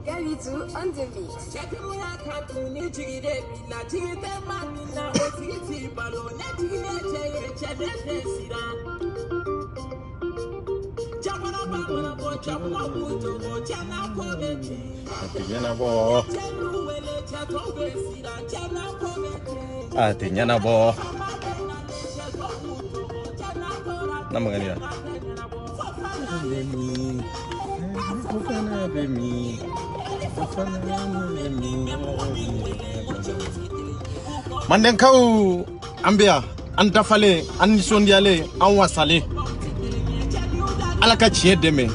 Gavitu on the beat. Artinya bo. Nama kalian? Manden kau ambia antafale anisondiale anwasale alaka chiye deme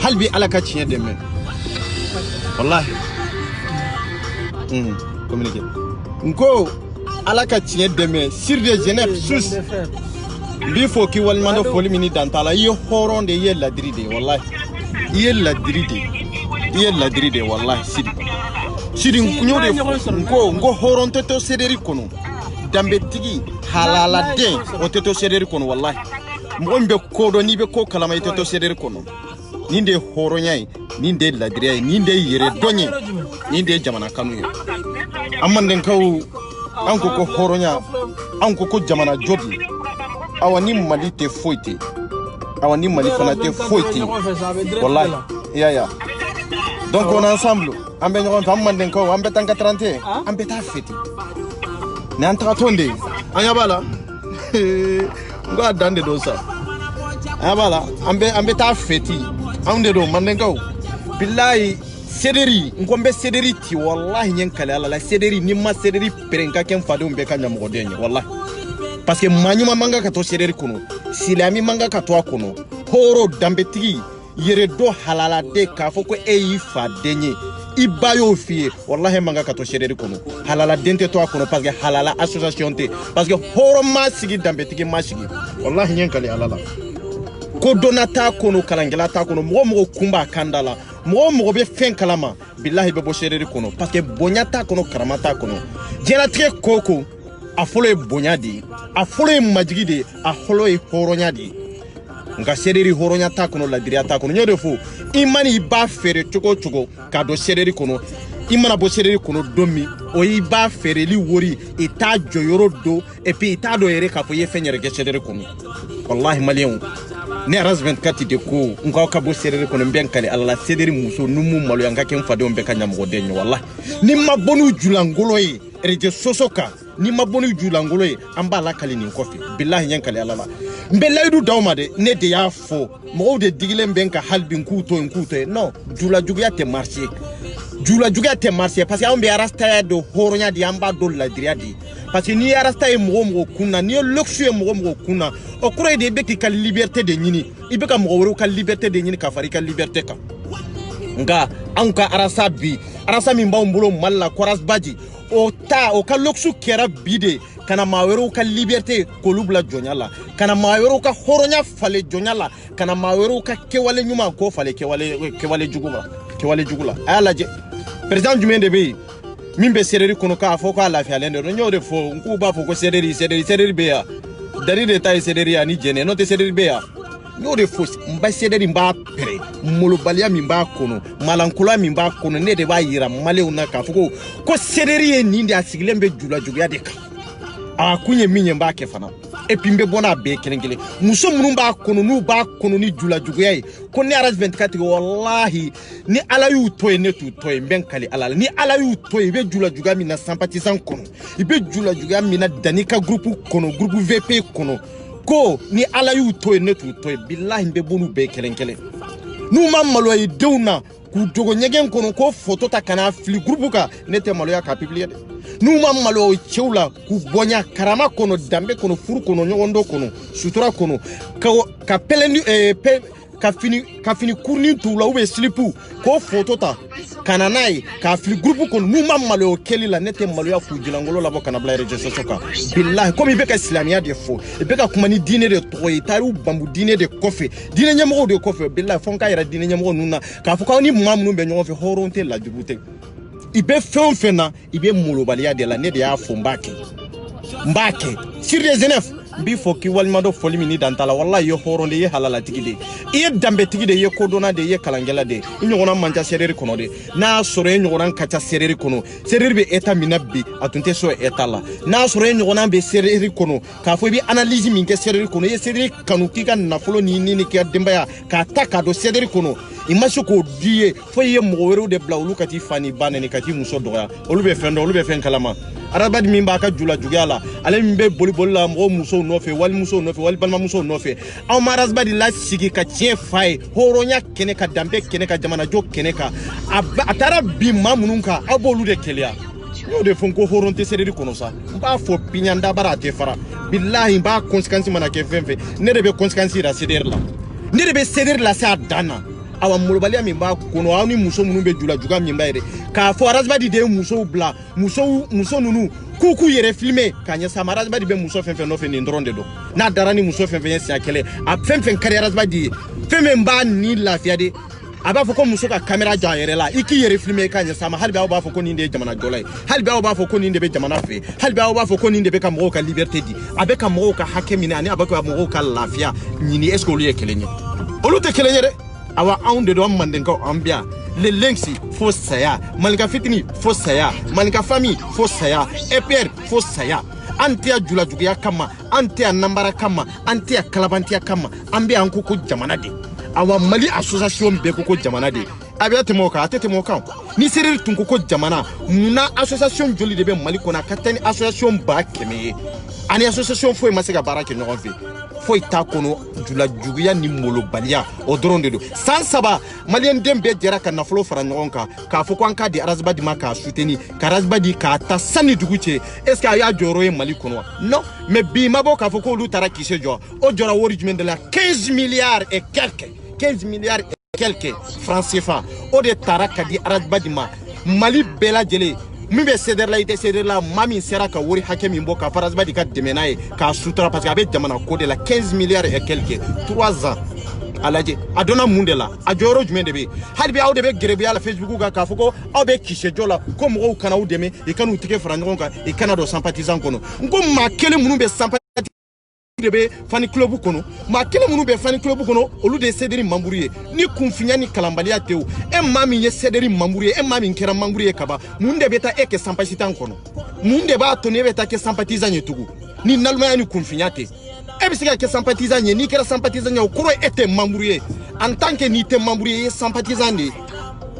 halbi alaka chiye deme wallahi communiquer nko alaka chiye deme sur de Genève sus bifo ki walmando foli mini dantala ye horonde ye ladride wallahi ye ladride wallahi sidi nyode ngo horonte to sederi kono dambe tigi halala de o teto sederi kono wallahi mbombe kodo ni be ko kalama teto sederi kono ninde horonyai ninde ladriai ninde yere donye ninde jamana kanu amanden kaw anko ko horonya anko ko jamana jodi awani mali te foiti awani mali fana te foiti wallahi ya donc on ensemble ambe ñon fam manden ko ambe tanka 30 ambe ta feti ne anta tonde anya bala ngo adande do sa anya bala ambe ta feti amde do manden ko billahi sederi ngombe sederi ti wallahi nyen kala la sederi ni ma sederi perenka ken fado mbe kanya mo denye wallahi parce que manyuma manga ka to sederi kuno silami manga ka to kuno horo dambe tigi yere do halala de ka foko eyi fa denye ibayo fie wallahi manga ka to sederi kuno halala dente to kuno parce que halala association te parce que horo ma sigi dambe tigi ma sigi wallahi nyen kala alala ko donata kuno kalangela ta kuno mo kumba kandala mo be fen kalama billahi be bo sederi kuno parce que bonyata kuno karamata kuno jena tre koko afolo e bonyadi afolo e majigide afolo e horonyadi nga sederi horonya ta kuno la diria ta kuno nyode fu imani ba fere choko ka do sederi kuno imana bo sederi kuno domi o iba fere li wori ita joyoro do et puis ita do ere ka fo ye fenyere ke sederi kuno wallahi malien ne ras 24 de ko nga ka bo sederi kuno mbenkale alla sederi muso numu malu yanga ken fade on be kanya mo denyo wallahi ni mabonu julangolo yi reje sosoka ni mabonu julangolo yi amba la kali ni kofi billahi yankale alala mbelaidu dawmade ne de ya fo mo de digile mbenka halbi nkuto non jula jugia te marché parce que on be arasta do horonya di amba do la driadi parce que ni arasta e mo kunna ni luxu e mo kunna o kure de beki ka liberté de nyini ibeka mo woro ka liberté de nyini ka fari ka liberté ka nga anka arasa mi mbaw mbulo malla koras baji o ka luxu kera bide kana mawero ka liberté ko lubla jonyala kana mawero ka horonya fale jonyala kana mawero ka kewale nyuma ko fale kewale jugula alaje président du mende be mimbe sereri kono ka fo ka la fi alende no nyode fo nku ba fo ko sereri be ya dari de tay sereri ani jene no te sereri be ya nyode fo mba sereri mba pere mulubalia mimba kono malankula mimba kono ne de ba yira maleuna ka fo ko sereri ni ndi asigilembe jula jugia de ka akunye minye mba ke fana et puis mbe bona be kelengele muso munu ba kono nu ba kono ni jula juguya yi ko ni aras 24 wallahi ni ala yu toy ne tu toy mbenkali ala ni ala yu toy be jula juguya mi na sympathisant kono ibe jula juguya mi na danika groupe kono groupe VP kono ko ni ala yu toy ne tu toy billahi mbe bonu be kelengele nu mamalo yi deuna ku jogo nyegen kono ko photo ta kana fli groupe ka nete malo ya ka publier de nu mamalo chewla ku bonya karama kono dambe kono furu kono nyondo kono sutura kono ka peleni ka fini kurni tula ube slipu ko photo ta kana nai ka fli groupe kono nu mamalo keli la nete malo ya ku jilangolo labo kana bla reje sosoka billahi comme beka islamia de fo beka kuma ni dine de toy taru bambu dine de kofe dine nyamo de kofe billahi fonka ira dine nyamo nuna ka fuka ni mamnu be nyofo horonte la jubute ibe fena ibe molobalia de la ne de ya fo mbake sur les Genève bi fo ki walma do foli min dantala wallahi yo horonde ye halala tigide e dambe tigide ye kodona de ye kalangela de nyogona manja sereri kono de na sore nyogona kacha sereri kono sereri be eta minabbi atunte so eta la na sore nyogona be sereri kono ka fo bi analyse min ke sereri kono ye sereri kanu kika na folo ni ke dembaya ka taka do sereri kono imaso ko diye fo ye mogweru de blawlu kati fani banani kati muso doya olu be fen kalama arabadi min ba ka jula jugala ale min be boli la mo muso nofe wal balma muso nofe aw marazbadi la sigi ka tien fay horonya kene ka dambe kene ka jamana jo kene ka atara bi mamununka abolu de kelia yo de fonko horonte sereri kono sa ba fo pinyanda barate fara billahi ba conséquence mana ke fenfe ne de be conséquence ra seder la sa dana awa mulobali min ba kono awni muso munun be jula juga min bayre ka fo arazbadi de muso bla muso nunu kuku yere filmer kanya samarazbadi be muso fenfe no fe ni ndronde do na darani muso fenfe yen sia kele a fenfe kare arazbadi fenfe mba ni lafiya de aba fo ko muso ka camera ja yere la iki yere filmer kanya sama halbi aw ba fo ko ni de jamana dolay halbi aw ba fo ko ni de be jamana fe halbi aw ba fo ko ni de be ka mo ka liberté di abe ka mo ka hakemi ani abaka mo ka lafiya ni est-ce que olu ye kelenye olu te kelenye de awa aunde do mandenko ambia le lengsi fo saya malika fitini fo saya malika famille fo saya eper fo saya antia jula jugiya kama antia nambara kama antia kalabantia kama ambia ankuko jamana de awa mali association be ko jamana de abia temoka atetemoka ni sereri tunko ko jamana muna association joli de be mali kona katani association ba keme ani association fo masega barake no fi foi ta kono jula juguya ni molo balia o dronde do sans saba malien dembe jera ka naflo fara ngonka ka fo kwanka di arazbadi maka souteni karazbadi ka ta sani duguche est ce que aya joro e mali kono non mais bi mabo ka fo ko lu tara kise jo o jora wori jumen de la 15 milliards et quelques francs CFA o de tara ka di arazbadi ma mali bela jele mibe sederla ite sederla mami sera ka wori hakemi mboka farazbadi ka demenaye ka sutra parce que abe jamana ko de la 15 milliards et quelques 3 ans alaje adona mundela ajoro jumende be halbi awde be gerebe ala Facebook ka fuko awbe kise jola ko mo kana udeme e kanu tike frangon ka e kana do sympathisant kono ngo makele munu be sympathisant be fani club kono makele munu be fani club kono olu de sederi mamburie ni kunfinya ni kalambalia teu e mami ye sederi mamburie e mami nkera mamburie kaba munde beta eke sympathisant kono munde ba to ne beta ke sympathisant yetugu ni nalma ni kunfinya te e bisika ke sympathisant ni kera sympathisant ko ete mamburie en tant que ni te mamburie sympathisant ni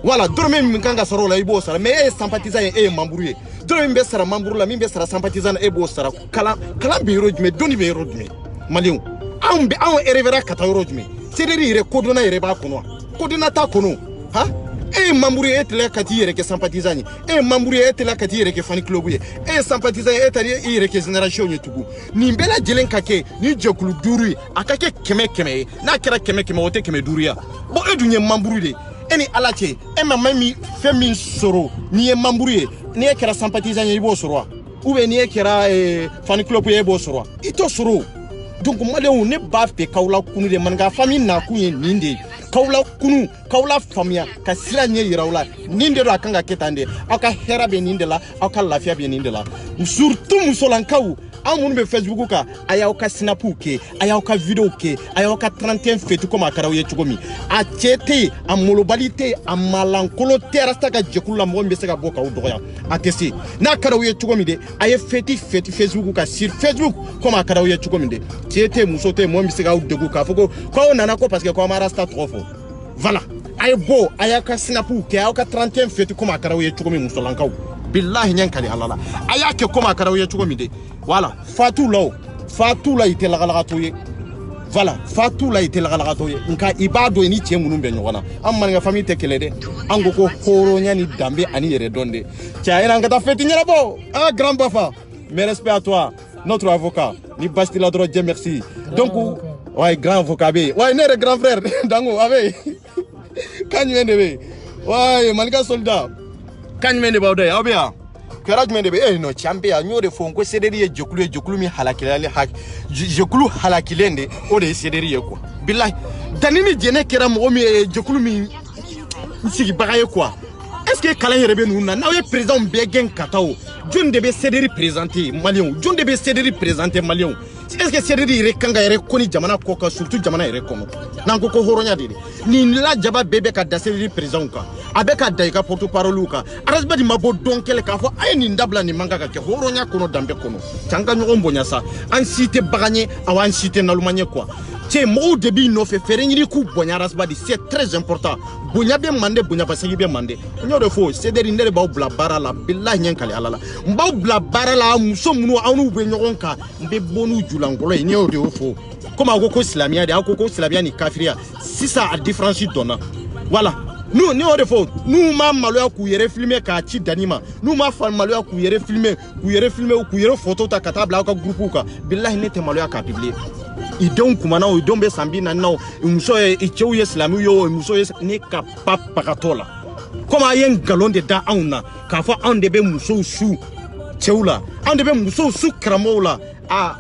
voilà dorme mi kanga saro la ibo sara mais sympathisant e mamburie dorme be sara mamburu la mi be sara sympathisant e bo sara kala be rodme doni be rodme malion ambe an erevera kata rodme sederi re kodona ere ba kono kodona ta kono ha e mamburie etele kati ere ke sympathisant e mamburie etele kati ere ke fan club ye e sympathisant etele ere ke génération yetugu ni mbela jelen kake ni jokulu duru akake keme na kera keme ote keme duruya bo edunye mamburu de eni alache e mamami femi soro ni e mamburie ni e kera sympathisant ye bo soro ou ni e kera fan club ye bo soro ito soro donc maleon ne ba fe kawla kunu de manga famille na kunye ninde kawla kunu kawla famia ka sira nye yirawla ninde do akanga ketande aka hera be ninde la aka lafia be ninde la surtout musolankaw amun be Facebook ka aya ka snapu ke aya ka video ke aya ka 31 fetu ko makaraw ye chugomi a chete amolobalite amalankolo terasta ka jekula mo be sega boka udoya atesi na karaw ye chugomi de aya feti Facebook ka sur Facebook ko makaraw ye chugomi de chete musote mo be sega udegu ka foko ko nana ko parce que ko marasta trop fort voilà ay bo aya ka snapu ke aya ka 31 fetu ko makaraw ye chugomi musolankaw billahi nyankali alala aya ke ko makaraw ye chugomi de voilà Fatou la ite la toye voilà Fatou la ite la toye nka ibado ni tie munun be nyona amma nga famille te kelede ango ko horo nyani dambe ani yere donde tia ina ngata feti nyara bo ah grand bafa mes respects à toi notre avocat ni basti la droit Dieu merci donc ouais grand avocat be ouais ne grand frère dango ave kanyende be ouais malika soldat kanyende ba odai abia Karaj mende be no champion nyore fonko sederi ye jokulu mi halakilale hak jokulu halakilende o de sederi ye quoi billahi danini jene kera mo mi jokulu mi sigi bagaye quoi est-ce que kala yere be nuna na we président be gen katao jonde be sederi présenter malien jonde be sederi présenter malien est-ce que sereri yɛrɛ kan ka yɛrɛ koni jamana kɔ kan surtout jamana yɛrɛ kɔnɔ n'an ko hɔrɔnya de nin la jaba bɛɛ bɛ ka da sereri président kan a bɛ ka da i ka porte parole kan arasbadi ma bɔ dɔn kɛlɛ k'a fɔ a ye nin dabila nin man kan ka kɛ hɔrɔnya kɔnɔ danbe kɔnɔ can ka ɲɔgɔn bonya sa an si tɛ bagan ye aw an si tɛ naluma ye quoi cɛ mɔgɔw de b'i nɔfɛ fɛrɛ ɲini k'u bonya arasbadi c'est très important bonya bɛ mande bonya basigi bɛ mande n y'o de fɔ cdr ne de b'aw bila baara la bilahi ɲɛ kali ala la n b'aw bila baara la muso minnu aw n'u bɛ ɲɔgɔn kan n bɛ bɔ n'u julankɔlɔ ye n y'o de fɔ comme aw ko silamɛya de aw ko silamɛya ni kafiriya sisan a différence dɔnna voilà nous y'o de fɔ n'u ma maloya k'u yɛrɛ filmer k'a ci dani ma n'u ma maloya k'u yɛrɛ filmer k'u yɛrɛ photo ta ka taa bila aw ka groupe kan bilahi ne tɛ maloya k'a publier i denw kumana o i denw bɛ san 40 na o muso ye i cɛw ye silamɛw ye o muso ye ne ka pa pagatɔ la comme a ye ngalon de da anw na k'a fɔ anw de bɛ musow su cɛw la anw de bɛ musow su karamɔgɔw la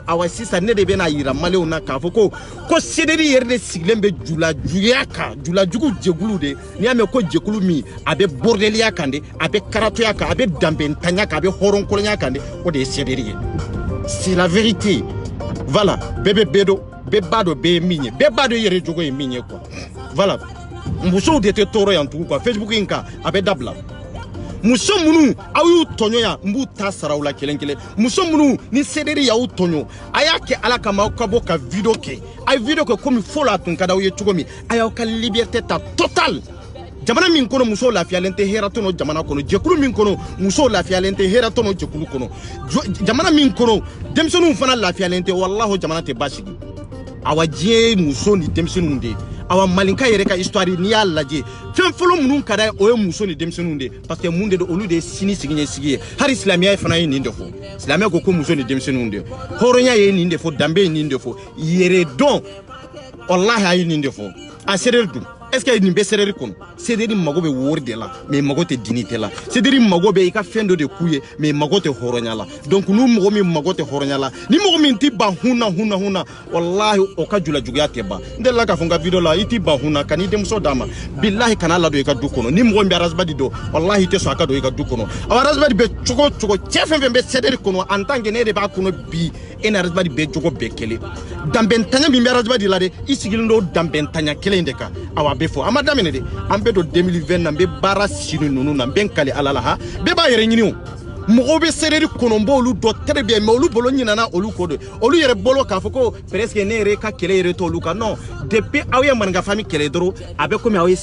awa sisan ne de bɛna yira maliyɛnw na k'a fɔ ko CDR yɛrɛ de sigilen bɛ julajuguya kan julajugu jɛkulu de n'i y'a mɛn ko jɛkulu min a bɛ bordeliya kan de a bɛ karatoya kan a bɛ danbɛntanya kan a bɛ hɔrɔnkɔlɔnya kan de o de ye CDR ye c'est la vérité voilà bɛɛ bɛ dɔn bɛɛ b'a dɔn bɛɛ ye min ye bɛɛ b'a dɔn yɛrɛ jogo ye min ye quoi voilà musow de tɛ tɔɔrɔ yan tugun quoi Facebook in kan a bɛ dabila muso minnu aw y'u tɔɲɔ yan n b'u ta sara u la kelen kelen muso minnu ni CDR y'aw tɔɲɔ a y'a kɛ ala kama aw ka bɔ ka video kɛ a ye video kɛ komi fɔlɔ a tun ka d'aw ye cogo min a y'aw ka liberté ta total jamana min kɔnɔ musow lafiyalen tɛ hɛrɛ tɔnɔ jamana kɔnɔ jɛkulu min kɔnɔ musow lafiyalen tɛ hɛrɛ tɔnɔ jɛkulu kɔnɔ jamana min kɔnɔ denmisɛnninw fana lafiyalen tɛ wallahi jamana tɛ basigi awa diɲɛ muso ni denmisɛnninw de awa malinka yɛrɛ ka histoire n'i y'a lajɛ fɛn fɔlɔ minnu ka d'a ye o ye muso ni denmisɛnninw de parce que mun de don olu de ye sini sigi ye hali silamɛya fana ye nin de fɔ silamɛya ko muso ni denmisɛnninw de hɔrɔnya ye nin de fɔ danbe ye nin de fɔ yɛrɛ dɔn wallahi a ye nin de fɔ a CDR dun est-ce que nin bɛ CDR kɔnɔ CDR mago bɛ wari de la mais mago tɛ dignité la CDR mago bɛ i ka fɛn dɔ de k'u ye mais mago tɛ hɔrɔnya la donc n'u mɔgɔ min mago tɛ hɔrɔnya la ni mɔgɔ min t'i ban hunna wallahi o ka julajuguya tɛ ban n delila k'a fɔ n ka video la i t'i ban hunna ka n'i denmuso d'a ma bilahi kana ladon i ka du kɔnɔ ni mɔgɔ min bɛ arasbadi dɔn wallahi i tɛ sɔn a ka don i ka du kɔnɔ aw arasbadi bɛ cogo cogo cɛ fɛn fɛn bɛ CDR kɔnɔ en tant que ne de b'a kɔnɔ bi e ni arasbadi bɛ jogo bɛɛ kelen danbɛntanya min bɛ arasbadi la dɛ i sigilen don danbɛntanya kelen in de kan awa bɛ fɔ an ma daminɛ de an bɛ don 2020 na n bɛ baara sini ninnu na n bɛ n kali ala la ha bɛɛ b'a yɛrɛ ɲini o mɔgɔw bɛ CDR kɔnɔ n b'olu dɔn très bien mais olu bolo ɲinana olu ko de olu yɛrɛ bolo k'a fɔ ko presque ne yɛrɛ ka kɛlɛ yɛrɛ t'olu kan non depuis aw ye maninka famille kɛlɛ dɔrɔn a bɛ komi aw ye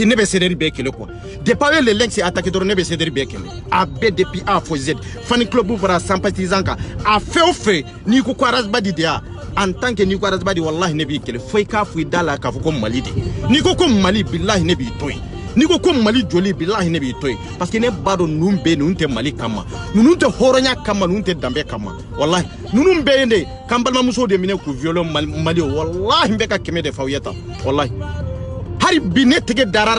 ne bɛ CDR bɛɛ kɛlɛ quoi depuis aw ye le lynx attaqué dɔrɔn ne bɛ CDR bɛɛ kɛlɛ a bɛɛ depuis A fɔ Z fan club fara sympathisant kan a fɛn o fɛn n'i ko arasbadi de ya en tant que n'i ko arasbadi wallahi ne b'i kɛlɛ fo i k'a fɔ i da la k'a fɔ ko Mali de n'i ko Mali bilahi ne b'i to yen n'i ko Mali joli bilahi ne b'i to yen parce que ne b'a dɔn ninnu bɛɛ ninnu tɛ Mali kama ninnu tɛ hɔrɔnya kama ninnu tɛ danbe kama wallahi ninnu bɛɛ ye de k'an balimamusow de minɛ k'u violer Mali wallahi n bɛ ka kɛmɛ de f'aw ye tan wallahi hali bi ne tɛgɛ dara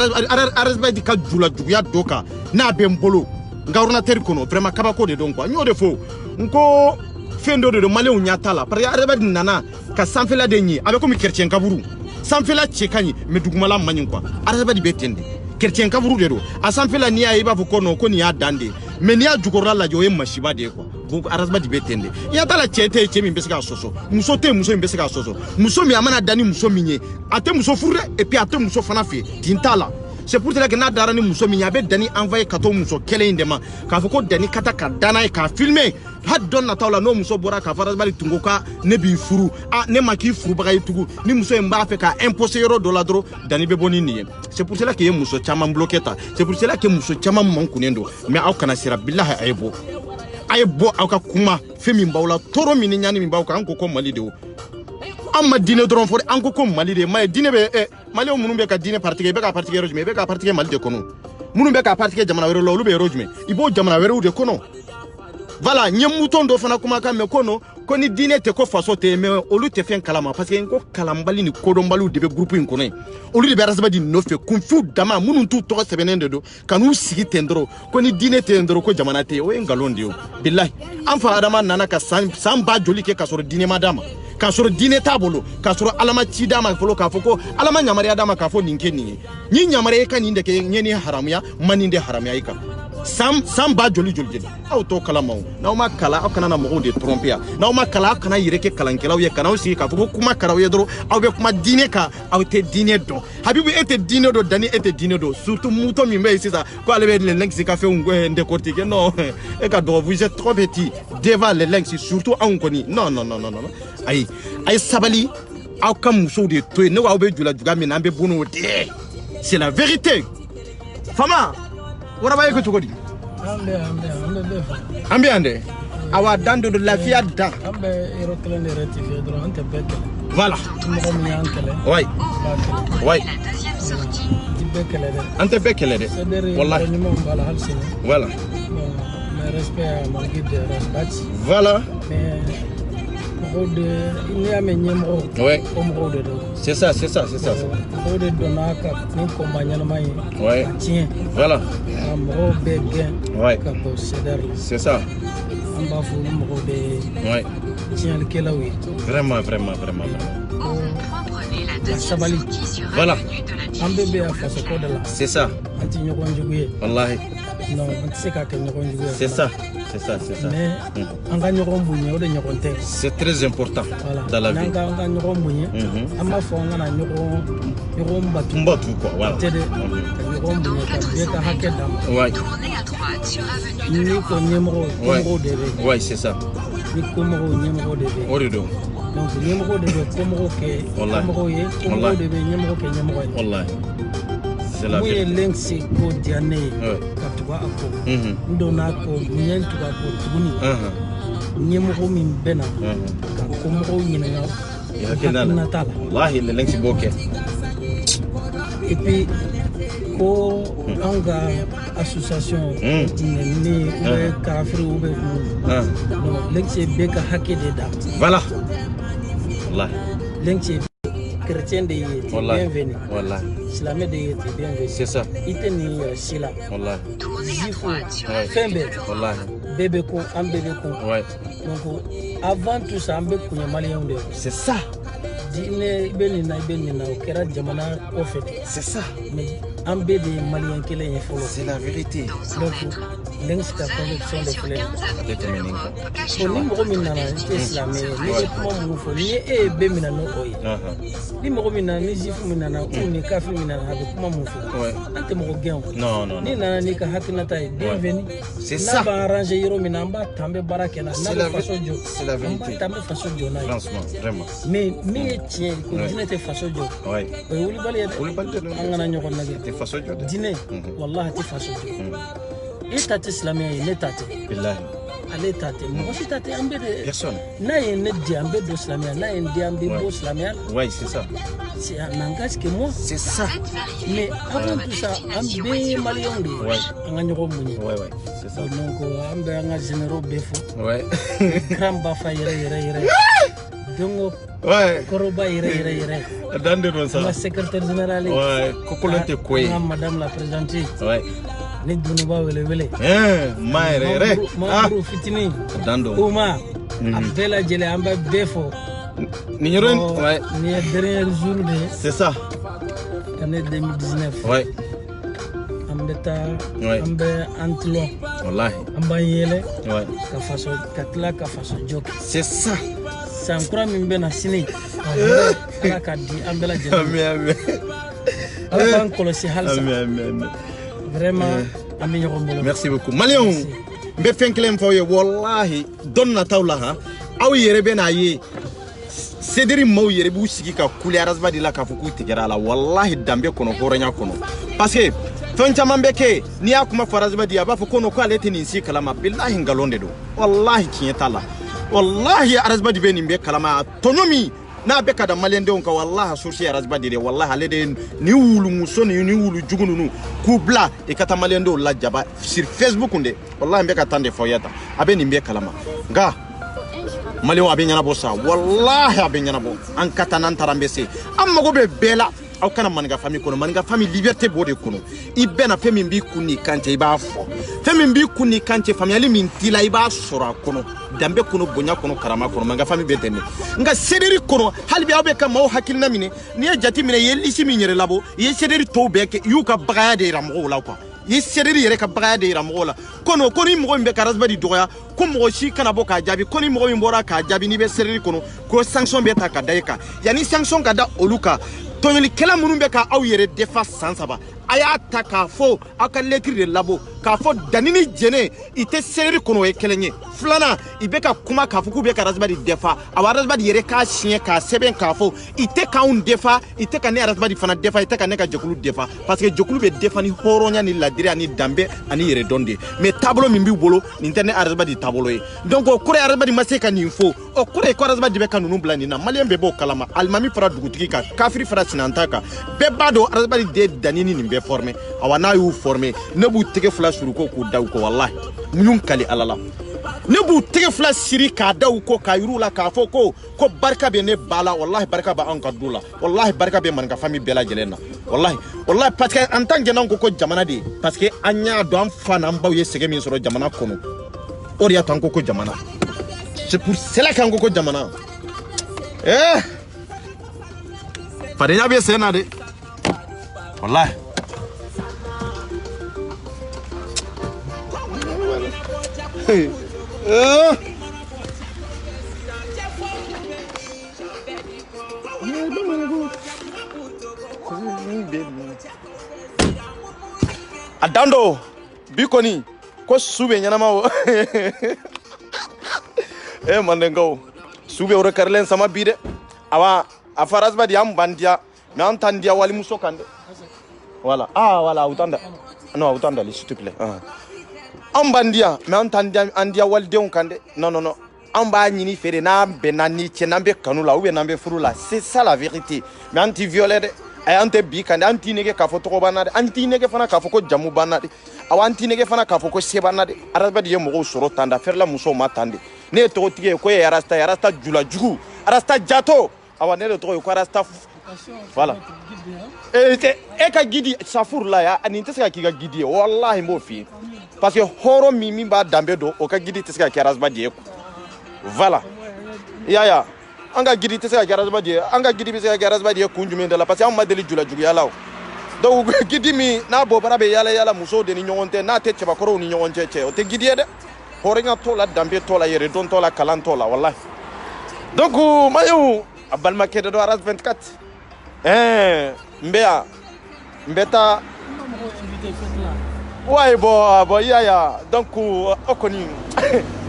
arasbadi ka julajuguya dɔ kan n'a bɛ n bolo n ka ordinateur kɔnɔ vraiment kabako de don quoi n y'o de fɔ n ko fɛn dɔ de don maliyɛnw ɲɛ t'a la parce que arasbadi nana ka sanfɛla de ɲi a bɛ komi chrétien kaburu sanfɛla cɛ ka ɲi mais dugumala man ɲi quoi arasbadi bɛ ten de chrétien kaburu de don a sanfɛla n'i y'a ye i b'a fɔ ko non ko nin y'a dan de mais n'i y'a jukɔrɔla lajɛ o ye masiba de ye quoi donc arasbadi bɛ ten de i y'a t'a la cɛ tɛ cɛ min bɛ se k'a sɔsɔ muso tɛ muso min bɛ se k'a sɔsɔ muso min a mana da ni muso min ye a tɛ muso furu dɛ et puis a tɛ muso fana fɛ tin t'a la c'est pour cela que n'a dara ni muso min ye a bɛ dani envoyer ka to muso kelen in de ma k'a fɔ ko dani ka taa ka danna ye k'a filmer hali dɔn nataw la n'o muso bɔra k'a fɔ arasbadi tun ko ka ne b'i furu ne ma k'i furubaga ye tugun ni muso in b'a fɛ k'a imposer yɔrɔ dɔ la dɔrɔn dani bɛ bɔ ni nin ye c'est pour cela que ye muso caman bloqué ta c'est pour cela que muso caman mankunnen don mais aw kana sira bilahi a ye bɔ aw ka kuma fɛn min b'aw la tɔɔrɔ min ni ɲani min b'aw kan an ko Mali de o an ma diinɛ dɔrɔn fɔ an ko Mali de ma ye diinɛ bɛ maliyɛnw minnu bɛ ka diinɛ parti kɛ i bɛ ka parti kɛ yɔrɔ jumɛn i bɛ ka parti kɛ Mali de kɔnɔ minnu bɛ ka parti kɛ jamana wɛrɛw la olu bɛ yɔrɔ jumɛn i b'o jamana wɛrɛw de kɔnɔ voilà n ye mouton dɔ fana kumakan mɛn ko non ko ni diinɛ tɛ ko faso tɛ mais olu tɛ fɛn kalama parce que n ko kalanbali ni kodɔnbaliw de bɛ groupe in kɔnɔ yen olu de bɛ arasbadi nɔfɛ kunfiw dama minnu t'u tɔgɔ sɛbɛnnen de don ka n'u sigi ten dɔrɔn ko ni diinɛ tɛ yen dɔrɔn ko jamana tɛ yen o ye nkalon de ye o bilahi an fa adama nana ka san ba joli kɛ k'a sɔrɔ diinɛ ma d'a ma k'a sɔrɔ diinɛ t'a bolo k'a sɔrɔ ala ma ci d'a ma fɔlɔ k'a fɔ ko ala ma yamaruya d'a ma k'a fɔ nin kɛ nin ye nin yamaruya i ka nin de kɛ n ye nin haramuya ma nin de haramuya i kan Sam ba joli aw to kala maw naw ma kala aw kana na mo de tromper naw ma kala kana yireke kalankela aw ye kana aussi ka fo kuma karaw ye dro aw be kuma dine ka aw te dine do habibu ete dine do dani ete dine do surtout muto mi me ici ça ko ale be le links ka fe ngwe décortiquer non e ka do vous êtes trop petit devant les links surtout an koni non ay sabali aw kam muso de to ne aw be jula juga mi na be bunu de c'est la vérité fama wara baye ko tugodi ambe awa dando de la vie da ambe ero clé de rectifier droit ante beke voilà ouais ante bekele de wallahi voilà mais respect à mon guide Rasbat voilà ouais c'est ça ouais voilà ouais c'est ça ouais vraiment voilà c'est ça wallahi c'est ça mais c'est très important dans la vie quoi voilà ouais c'est ça donc numéro de Komoro ke Komoro de numéro ke wallahi c'est la vie link c'est ko diane katwa ako ndona ko nyentu ko tuguni numéro min bena ka Komoro nyina ya natala wallahi le link c'est boké et puis ko anga association ni Carrefour ou donc link c'est beka hakede da voilà wallahi link chrétien de bienvenue wallahi islamé de bienvenue c'est ça iteni sila wallahi jifu fembe wallahi bébé ko am bébé ko ouais donc avant tout ça ambe kunya malien de c'est ça dine benina o kera jamana au fait c'est ça mais ambe de malien kele en follow c'est la vérité donc l'insta connexion de fleur déterminé ko ni mo minna na islam ni ko mo fo ni e be minna no oyi ni mo minna ni jifu minna na ko ni kafi minna na be kuma mo fo ante mo gen non ni na ni ka hakina tay bienvenue c'est ça ba arranger yoro minna ba tambe baraka na na façon jo c'est la vérité tambe façon jo na franchement vraiment mais tiens ko dina te façon jo ouais wuli balé angana nyoko na te façon jo dine wallahi te façon jo état islamique ne tate billahi ale tate mo si tate ambe de personne na yene di ambe do islamia na yene di ambe bo islamia ouais c'est ça c'est un langage que moi c'est ça mais avant tout ça ambe malien de ouais anga nyoko munye ouais c'est ça donc ambe anga généraux befo ouais grand ba fa yere donc ouais koroba yere dande non ça la secrétaire générale ouais kokolonte koy madame la présidente ouais ni dunu ba wele maire mamru fitini dando uma abela jele amba befo ni ñoron ouais ni dernier jour de c'est ça année 2019 ouais ambeta ouais ambe antlo wallahi amba yele ouais ka faso jok c'est ça sankura min bena sini ala ka di ambela jele amen ala ko kolosi halsa amen vraiment ami ñokombolo merci beaucoup malion be fenklem fawye wallahi donna tawla ha aw yere bena ye cédri maw yere bu sigi ka kuli arasba di la ka fuku tigera la wallahi dambe kono horanya kono parce que ton chamambe ke ni akuma farazba di aba kono ko alete ni si kalama billahi ngalonde do wallahi kinyetala wallahi arasba di beni be kalama tonyomi na beka da malende onka wallahi source arasba di wallahi alede ni wulu musoni ni wulu jugununu kubla e kata malende la jaba sur Facebook nde wallahi beka tande foyata abeni be kalama nga mali wa benyana bossa wallahi abenyana bo an kata nan tarambese amma go be bela aw kana manga famille kono manga famille liberté bode kono ibena femi mbi kuni kante iba fo femi mbi kuni kante famille min tila iba sora kono dambe kono bonya kono karama kono manga famille betene nga sederi kono halbi awbe kam maw hakilna mine ni jati mine yelli simi nyere labo ye sederi to beke yuka bagaya de ramgo la quoi yi sereri yere ka bagaya de ira mogola kono koni mogo mbe karazba di doya ko mogo shi kana boka jabi koni mogo mbora ka jabi ni be sereri kono ko sanction be ta ka dayka yani sanction ka da oluka tonyeli kala munun be ka aw yere defa sansaba aya ta ka fo aka lettre de labo ka fo danini jene ite sereri kono e kelenye flana ibeka kuma ka fuku be karazba di defa awarazba di yere ka shien ka seben ka fo ite ka un defa ite ka ne arazba di fana defa ite ka ne ka jokulu defa parce que jokulu be defa ni horonya ni ladire ani dambe ani yere donde mais tableau min bi bolo ni internet arazba di tableau e donc o kure arazba di maseka ni info o kure ko arazba di be ka nunu blani na malien be bo kalama almami fara dugutigi ka kafiri fara sinantaka be bado arazba di de danini ni be formé awana yu formé ne bu tege flash suru ko daw ko wallahi munyun kali alala ne bu tege flash siri ka daw ko kayru la ka fo ko barka be ne bala wallahi barka ba an kadula wallahi barka be man ka fami bela jelena wallahi parce que en tant que nan ko jamana de parce que anya do am fana mbaw ye sege min soro jamana kono oria tan ko jamana c'est pour cela kan ko jamana fadenya be sena de wallahi Adando bikoni ko sube nyanama o mandengo sube ore karlen sama bide awa afaras ba diam bandia me antandia wali muso kande voilà voilà utanda non utanda s'il te plaît ambandia me andia wali de kande non amba nyini fere na benani chenambe kanula ou benambe furula c'est ça la vérité mais anti violer ay ante bi kande anti nege ka foto ko banade anti nege fana ka foko jamu banade awanti nege fana ka foko se banade araba de mo soro tanda faire la muso matande ne to tige ko ya rasta jula jugu rasta jato awane le to ko rasta voilà e ka gidi safur la ya ani tesa ki ga gidi wallahi mo fi parce que horo mimi ba dambe do o ka gidi tesa ki rasba de ko voilà ya anga gidi tesa ki rasba de anga gidi tesa ki rasba de kunjume de la parce que am madeli jula jugu ya law donc gidi mi na bo barabe yala muso de ni nyonte na te cheba koro ni nyonte che o te gidi de horo nga to la dambe to la yere don to la kalan to la wallahi donc mayu abal makede do aras 24 mbeta ouais bon ya donc okoni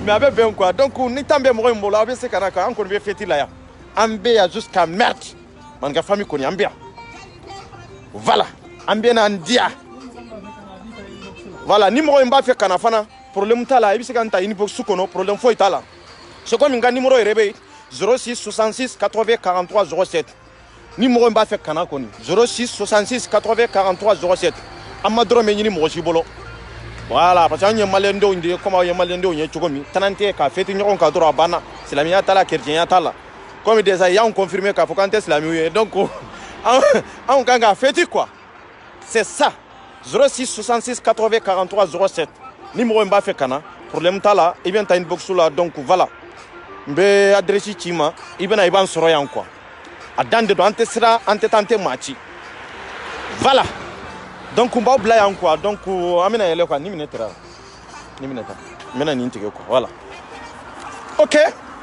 mais avec ben quoi donc ni tambe mo mbola abe se kana ka encore be feti la ya ambe ya jusqu'à merde man ga famille koni ambe voilà ambe na ndia voilà ni mo mba fe kana fana problème tala ibi se kan ta inbox sukono problème fo itala c'est comme nga numéro rebe 06 66 80 43 07 numéro mba fe kana koni 06 66 80 43 07 amadro me nyini mo shibolo voilà parce que anya malendo inde comme ya malendo nya chokomi tanante ka feti nyoko ka dro bana islamia tala chrétien tala comme déjà ya on confirmé ka fokante islamie donc on kanga feti quoi c'est ça 06 66 80 43 07 numéro mba fe kana problème tala et bien ta inbox là donc voilà mbe adresse chima ibena iban soro yan quoi adande do antesra antetante machi voilà donc on va oublier quoi donc amena yele quoi ni minute mena ni ntike quoi voilà OK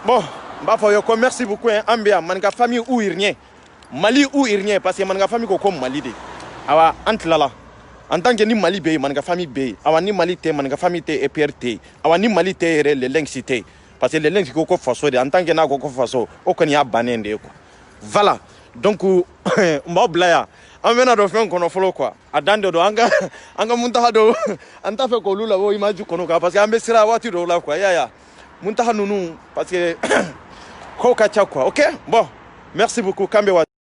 bon ba fa yo ko merci beaucoup ambia manga famille ou irnien Mali ou irnien parce que manga famille ko comme Mali de awa antlala en tant que ni Mali be manga famille be awa ni Mali te manga famille te EPRT awa ni Mali te le lengcité parce que le lengcité ko faso de en tant que na ko faso o kan ya banende quoi voilà donc mba blaya amena do fen kono folo quoi adande do anga muntaha do anta fe ko lula wo imaju kono ka parce que ambe sira wati do la quoi ya muntaha nunu parce que ko ka cha quoi OK bon merci beaucoup kambe wa